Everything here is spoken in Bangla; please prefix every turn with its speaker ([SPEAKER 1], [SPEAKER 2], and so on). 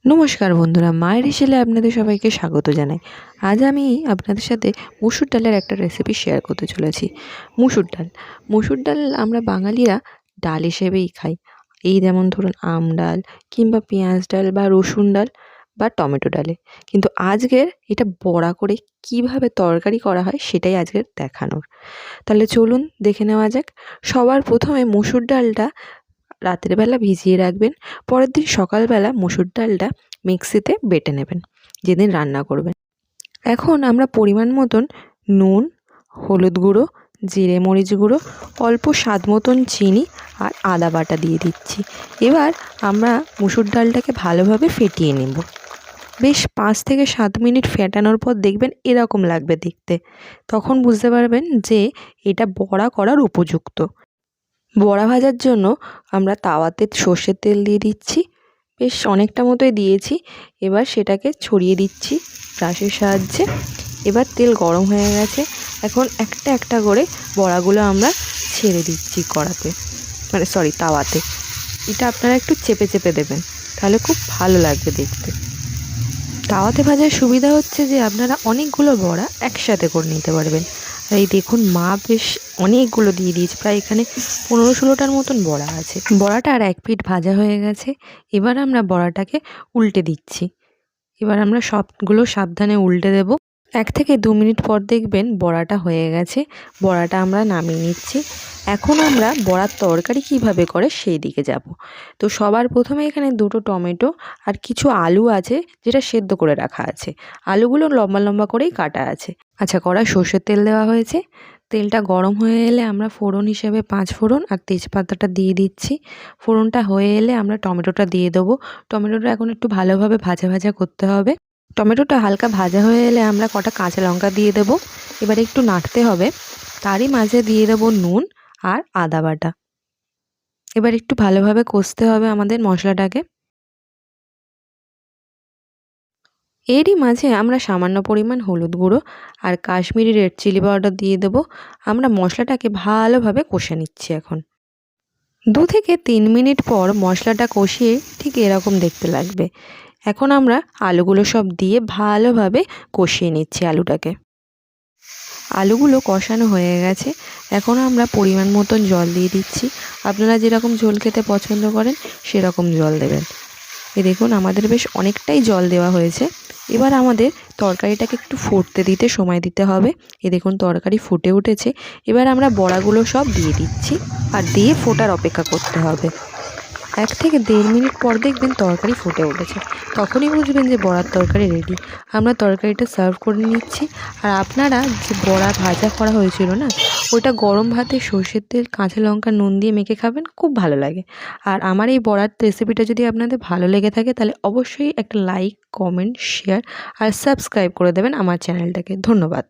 [SPEAKER 1] নমস্কার বন্ধুরা, মায়ের হেসেলে আপনাদের সবাইকে স্বাগত জানাই। আজ আমি আপনাদের সাথে মুসুর ডালের একটা রেসিপি শেয়ার করতে চলেছি। মুসুর ডাল আমরা বাঙালিরা ডাল হিসেবেই খাই। এই যেমন ধরুন আম ডাল কিংবা পেঁয়াজ ডাল বা রসুন ডাল বা টমেটো ডালে। কিন্তু আজকের এটা বড়া করে কিভাবে তরকারি করা হয় সেটাই আজকের দেখানোর। তাহলে চলুন দেখে নেওয়া যাক। সবার প্রথমে মুসুর ডালটা রাতের বেলা ভিজিয়ে রাখবেন। পরের দিন সকালবেলা মুসুর ডালটা মিক্সিতে বেটে নেবেন যেদিন রান্না করবেন। এখন আমরা পরিমাণ মতন নুন, হলুদ গুঁড়ো, জিরে মরিচ গুঁড়ো, অল্প স্বাদ মতন চিনি আর আদা বাটা দিয়ে দিচ্ছি। এবার আমরা মুসুর ডালটাকে ভালোভাবে ফেটিয়ে নেব। বেশ 5 থেকে 7 মিনিট ফেটানোর পর দেখবেন এরকম লাগবে দেখতে। তখন বুঝতে পারবেন যে এটা বড়া করার উপযুক্ত। বড়া ভাজার জন্য আমরা তাওয়াতে সর্ষের তেল দিয়ে দিচ্ছি। বেশ অনেকটা মতোই দিয়েছি। এবার সেটাকে ছড়িয়ে দিচ্ছি ব্রাশের সাহায্যে। এবার তেল গরম হয়ে গেছে। এখন একটা একটা করে বড়াগুলো আমরা ছেড়ে দিচ্ছি কড়াতে, তাওয়াতে। এটা আপনারা একটু চেপে চেপে দেবেন, তাহলে খুব ভালো লাগবে দেখতে। তাওয়াতে ভাজার সুবিধা হচ্ছে যে আপনারা অনেকগুলো বড়া একসাথে করে নিতে পারবেন। আর এই দেখুন মা বেশ অনেকগুলো দিয়ে দিয়েছে, প্রায় এখানে 15-16টার মতন বড়া আছে। বড়াটা আর এক পিঠ ভাজা হয়ে গেছে। এবার আমরা বড়াটাকে উল্টে দিচ্ছি। এবার আমরা সবগুলো সাবধানে উল্টে দেব। 1 থেকে 2 মিনিট পর দেখবেন বড়াটা হয়ে গেছে। বড়াটা আমরা নামিয়ে নিচ্ছি। এখন আমরা বড়ার তরকারি কিভাবে করে সেই দিকে যাব। তো সবার প্রথমে এখানে 2টো টমেটো আর কিছু আলু আছে যেটা সেদ্ধ করে রাখা আছে। আলুগুলো লম্বা লম্বা করেই কাটা আছে। আচ্ছা, কড়ায় সর্ষের তেল দেওয়া হয়েছে। তেলটা গরম হয়ে এলে আমরা ফোড়ন হিসেবে 5 ফোড়ন আর তেজপাতাটা দিয়ে দিচ্ছি। ফোড়নটা হয়ে এলে আমরা টমেটোটা দিয়ে দেবো। টমেটোটা এখন একটু ভালোভাবে ভাজা ভাজা করতে হবে। টমেটোটা হালকা ভাজা হয়ে এলে আমরা কটা কাঁচা লঙ্কা দিয়ে দেবো। এবার একটু নাড়তে হবে। তারই মাঝে দিয়ে দেবো নুন আর আদা বাটা। এবার একটু ভালোভাবে কষতে হবে আমাদের মশলাটাকে। এরই মাঝে আমরা সামান্য পরিমাণ হলুদ গুঁড়ো আর কাশ্মীরি রেড চিলি পাউডার দিয়ে দেবো। আমরা মশলাটাকে ভালোভাবে কষে নিচ্ছি এখন। 2 থেকে 3 মিনিট পর মশলাটা কষিয়ে ঠিক এরকম দেখতে লাগবে। এখন আমরা আলুগুলো সব দিয়ে ভালোভাবে কষিয়ে নিচ্ছি আলুটাকে। আলুগুলো কষানো হয়ে গেছে। এখন আমরা পরিমাণ মতন জল দিয়ে দিচ্ছি। আপনারা যেরকম ঝোল খেতে পছন্দ করেন সেরকম জল দেবেন। দেখুন আমাদের বেশ অনেকটাই জল দেওয়া হয়েছে। এবার আমাদের তরকারিটাকে একটু ফুটতে দিতে সময় দিতে হবে। দেখুন তরকারি ফুটে উঠেছে। এবার আমরা বড়াগুলো সব দিয়ে দিচ্ছি আর দিয়ে ফোটার অপেক্ষা করতে হবে। 1 থেকে 1.5 মিনিট পর দেখবেন তরকারি ফুটে উঠেছে। তখনই বুঝবেন যে বড়ার তরকারি রেডি। আমরা তরকারিটা সার্ভ করে নিচ্ছি। আর আপনারা যে বড়া ভাজা করা হয়েছিল না, ওটা গরম ভাতে সর্ষের তেল, কাঁচা লঙ্কা, নুন দিয়ে মেখে খাবেন, খুব ভালো লাগে। আর আমার এই বড়ার রেসিপিটা যদি আপনাদের ভালো লেগে থাকে তাহলে অবশ্যই একটা লাইক, কমেন্ট, শেয়ার আর সাবস্ক্রাইব করে দেবেন আমার চ্যানেলটাকে। ধন্যবাদ।